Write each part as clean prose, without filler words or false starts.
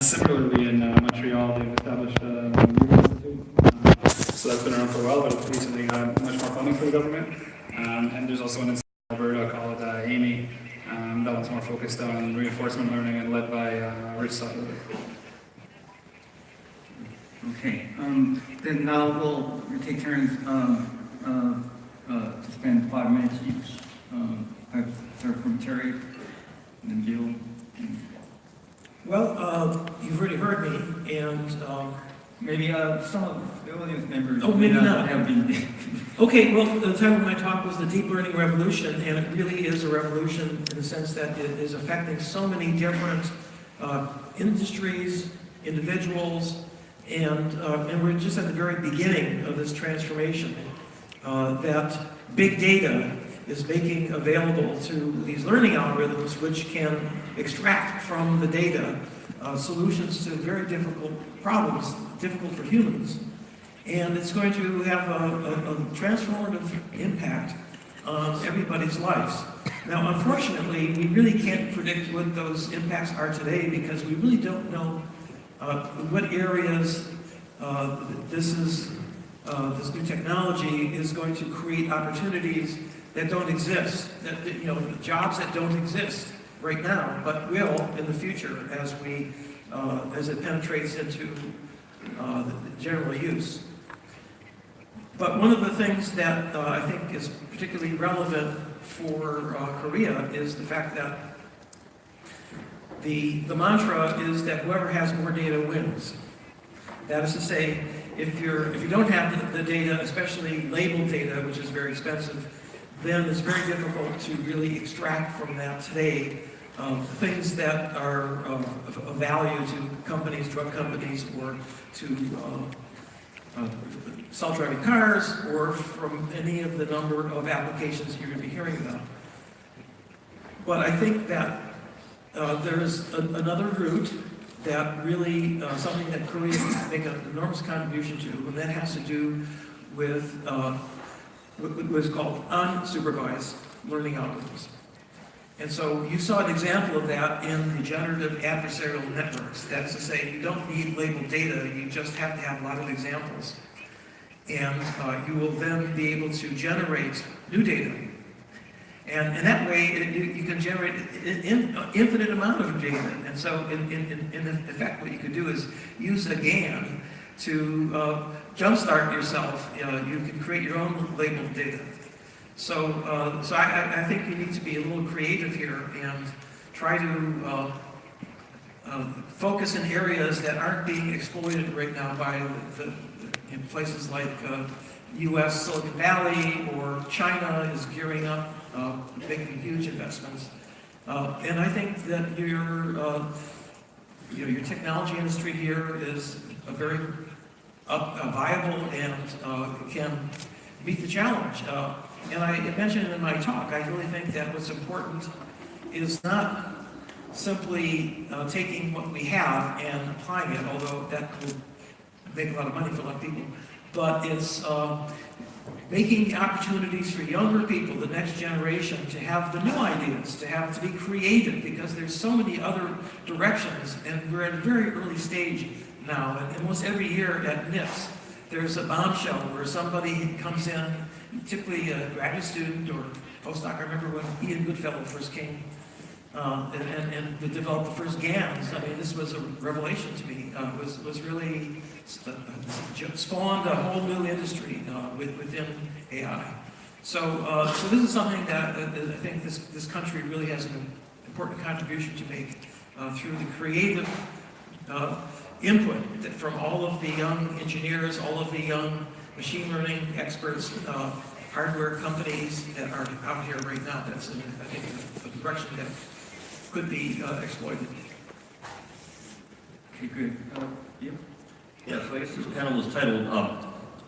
Similarly, in Montreal, they've established a new institute. So that's been around for a while, but it's recently much more funding for the government. And there's also an institute in Alberta called Amy. That one's more focused on reinforcement learning and led by Rich Sutherland. Okay, then now we'll take turns to spend 5 minutes each. I've started from Terry, and then Gil. Well, you've already heard me, and Maybe some of the audience members maybe not. have been. Okay, well, the title of my talk was The Deep Learning Revolution, and it really is a revolution in the sense that it is affecting so many different industries, individuals, and we're just at the very beginning of this transformation. That big data is making available to these learning algorithms which can extract from the data solutions to very difficult problems, difficult for humans. And it's going to have a transformative impact on everybody's lives. Now, unfortunately, we really can't predict what those impacts are today because we really don't know what areas this new technology is going to create opportunities that don't exist, jobs that don't exist right now, but will in the future as it penetrates into the general use. But one of the things that I think is particularly relevant for Korea is the fact that the mantra is that whoever has more data wins. That is to say, if you don't have the data, especially labeled data, which is very expensive, then it's very difficult to really extract from that today things that are of value to companies, drug companies, or to self-driving cars, or from any of the number of applications you're going to be hearing about. But I think that there's another route that really, something that Korea can make an enormous contribution to, and that has to do with what's called unsupervised learning algorithms. And so you saw an example of that in the generative adversarial networks. That is to say, you don't need labeled data, you just have to have a lot of examples. And you will then be able to generate new data. And in that way, you can generate an infinite amount of data. And so in effect, what you could do is use a GAN to jumpstart yourself. You can create your own labeled data. So I think you need to be a little creative here and try to focus in areas that aren't being exploited right now by in places like U.S. Silicon Valley, or China is gearing up, making huge investments. And I think that your technology industry here is a very viable and can meet the challenge. And I mentioned in my talk, I really think that what's important is not simply taking what we have and applying it, although that will make a lot of money for a lot of people, but it's making opportunities for younger people, the next generation, to have the new ideas, to be creative, because there's so many other directions, and we're at a very early stage now, and almost every year at NIPS, there's a bombshell where somebody comes in, typically a graduate student or postdoc. I remember when Ian Goodfellow first came and developed the first GANs. I mean, this was a revelation to me. It was really spawned a whole new industry within AI. So this is something that I think this country really has an important contribution to make through the creative input from all of the young engineers, all of the young machine learning experts, hardware companies that are out here right now. That's, I think, a direction that could be exploited. Okay, good. Yep. Yeah, so I guess this panel was titled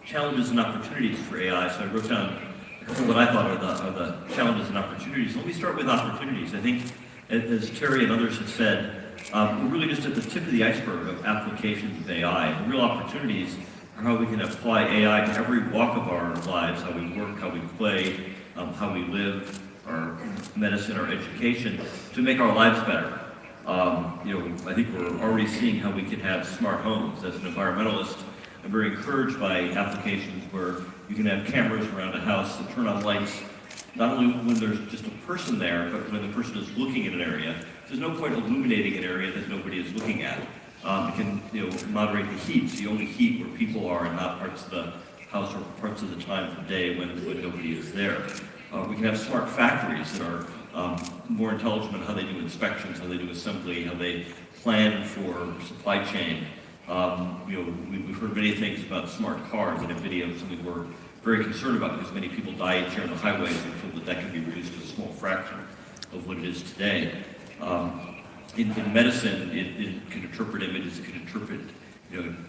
Challenges and Opportunities for AI. So I wrote down what I thought are the challenges and opportunities. Let me start with opportunities. I think, as Terry and others have said, we're really just at the tip of the iceberg of applications of AI. The real opportunities are how we can apply AI to every walk of our lives, how we work, how we play, how we live, our medicine, our education, to make our lives better. I think we're already seeing how we can have smart homes. As an environmentalist, I'm very encouraged by applications where you can have cameras around a house that turn on lights, not only when there's just a person there, but when the person is looking in an area. There's no point illuminating an area that nobody is looking at. It can moderate the heat, so you only heat where people are and not parts of the house or parts of the time of the day when nobody is there. We can have smart factories that are more intelligent in how they do inspections, how they do assembly, how they plan for supply chain. We've heard many things about smart cars, and NVIDIA is something we're very concerned about because many people die each year on the highways and feel that can be reduced to a small fraction of what it is today. In medicine, it can interpret images, it can interpret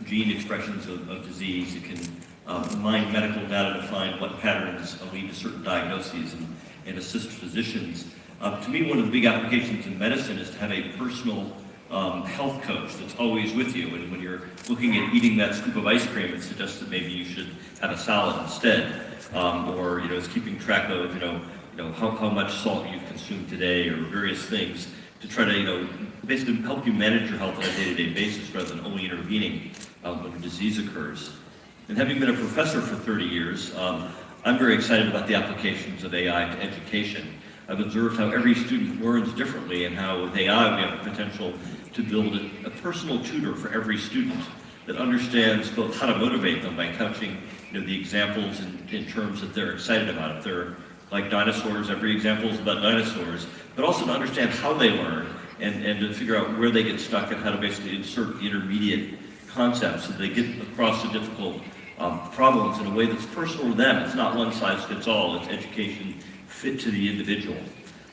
gene expressions of disease, it can mine medical data to find what patterns lead to certain diagnoses and assist physicians. To me, one of the big applications in medicine is to have a personal health coach that's always with you. And when you're looking at eating that scoop of ice cream, it suggests that maybe you should have a salad instead. Or it's keeping track of how much salt you've consumed today or various things to try to basically help you manage your health on a day-to-day basis rather than only intervening when a disease occurs. And having been a professor for 30 years, I'm very excited about the applications of AI to education. I've observed how every student learns differently and how with AI we have the potential to build a personal tutor for every student that understands both how to motivate them by couching the examples in terms that they're excited about. If they're like dinosaurs, every example is about dinosaurs, but also to understand how they learn and to figure out where they get stuck and how to basically insert intermediate concepts so they get across the difficult problems in a way that's personal to them. It's not one size fits all, it's education fit to the individual.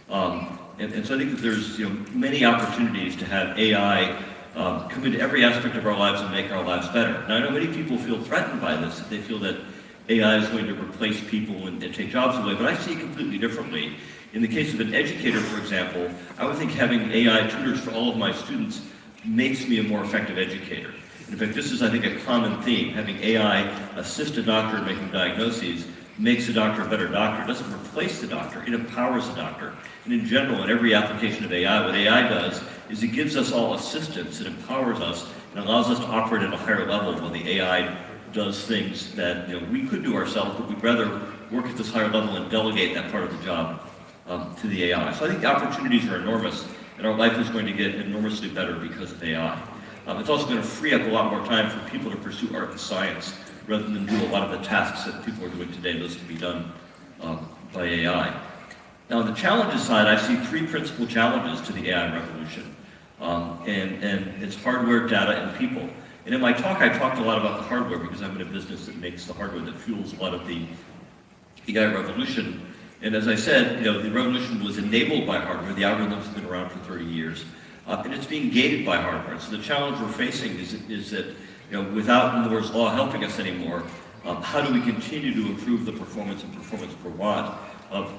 And so I think that there's many opportunities to have AI come into every aspect of our lives and make our lives better. Now I know many people feel threatened by this. They feel that AI is going to replace people and take jobs away, but I see it completely differently. In the case of an educator, for example, I would think having AI tutors for all of my students makes me a more effective educator. In fact, this is, I think, a common theme. Having AI assist a doctor in making diagnoses makes a doctor a better doctor. It doesn't replace the doctor, it empowers the doctor. And in general, in every application of AI, what AI does is it gives us all assistance, it empowers us, and allows us to operate at a higher level while the AI does things that we could do ourselves, but we'd rather work at this higher level and delegate that part of the job to the AI. So I think the opportunities are enormous, and our life is going to get enormously better because of AI. It's also going to free up a lot more time for people to pursue art and science rather than do a lot of the tasks that people are doing today. Those can be done by AI. Now, on the challenges side, I see three principal challenges to the AI revolution. And it's hardware, data, and people. And in my talk, I talked a lot about the hardware because I'm in a business that makes the hardware that fuels a lot of the AI revolution. And as I said, the revolution was enabled by hardware. The algorithms have been around for 30 years. And it's being gated by hardware. So the challenge we're facing is that without Moore's law helping us anymore, how do we continue to improve the performance and performance per watt of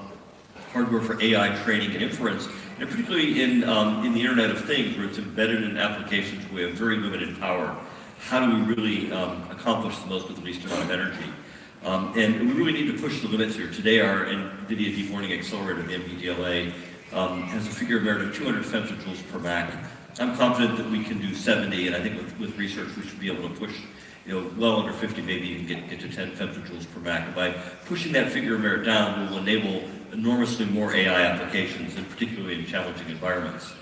hardware for AI training and inference, and particularly in the Internet of Things, where it's embedded in applications where we have very limited power. How do we really accomplish the most with the least amount of energy? And we really need to push the limits here. Today, our NVIDIA Deep Learning Accelerator, the NVDLA, has a figure of merit of 200 femtojoules per Mac. I'm confident that we can do 70, and I think with research we should be able to push well under 50, maybe even get to 10 femtojoules per Mac. And by pushing that figure of merit down, we will enable enormously more AI applications, and particularly in challenging environments.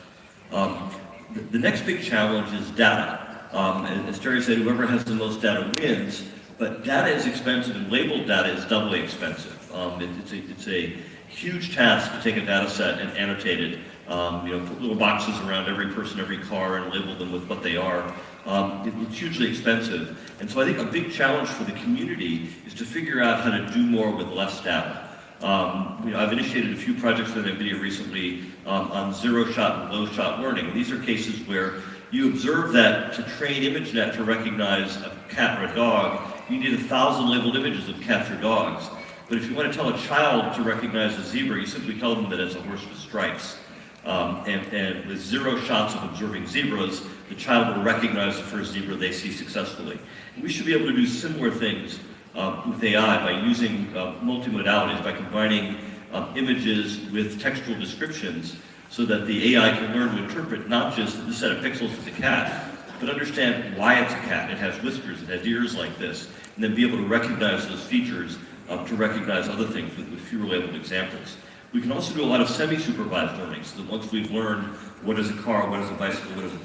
The next big challenge is data. As Terry said, whoever has the most data wins, but data is expensive, and labeled data is doubly expensive. It's a huge task to take a data set and annotate it, put little boxes around every person, every car, and label them with what they are. It's hugely expensive. And so I think a big challenge for the community is to figure out how to do more with less data. I've initiated a few projects with NVIDIA recently on zero-shot and low-shot learning. These are cases where you observe that to train ImageNet to recognize a cat or a dog, you need 1,000 labeled images of cats or dogs. But if you want to tell a child to recognize a zebra, you simply tell them that it's a horse with stripes. And with 0 shots of observing zebras, the child will recognize the first zebra they see successfully. And we should be able to do similar things with AI by using multimodalities, by combining images with textual descriptions so that the AI can learn to interpret not just this set of pixels as a cat, but understand why it's a cat. It has whiskers, it has ears like this, and then be able to recognize those features to recognize other things with fewer labeled examples. We can also do a lot of semi-supervised learning, so that once we've learned what is a car, what is a bicycle, what is a